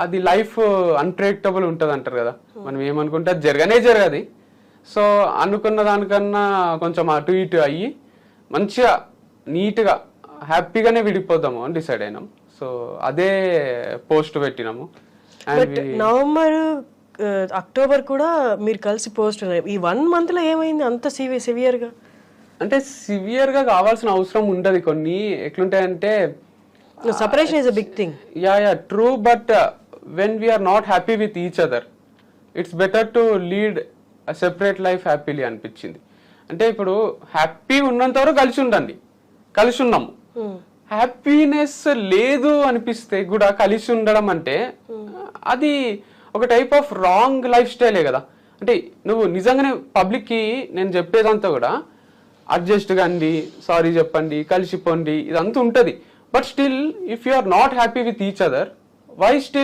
అది life unpredictable ఉంటుంది అంటారు కదా, మనం ఏమనుకుంటే అది జరగది. సో అనుకున్న దానికన్నా కొంచెం అటు ఇటు అయ్యి మంచిగా నీట్గా హ్యాపీగానే విడిపోదాము అని డిసైడ్ అయినాం. సో అదే పోస్ట్ పెట్టినాము. బట్ నవంబర్ అక్టోబర్ కూడా మీరు కలిసి పోస్ట్ ఈ 1 month లో ఏమైంది అంత సివియర్గా? అంటే సివియర్గా కావాల్సిన అవసరం ఉండదు. కొన్ని ఎట్లుంటాయంటే separation is a big thing. Yeah true, but when we're not happy with each other it's better to lead separate life happily అనిపించింది. అంటే ఇప్పుడు హ్యాపీ ఉన్నంత వరకు కలిసి ఉన్నాము. హ్యాపీనెస్ లేదు అనిపిస్తే కూడా కలిసి ఉండడం అంటే అది ఒక టైప్ ఆఫ్ రాంగ్ లైఫ్ స్టైలే కదా. అంటే నువ్వు నిజంగానే పబ్లిక్కి నేను చెప్పేదంతా కూడా అడ్జస్ట్ కండి, సారీ చెప్పండి, కలిసిపోండి, ఇదంతా ఉంటుంది. But still if you are not happy with each other, why still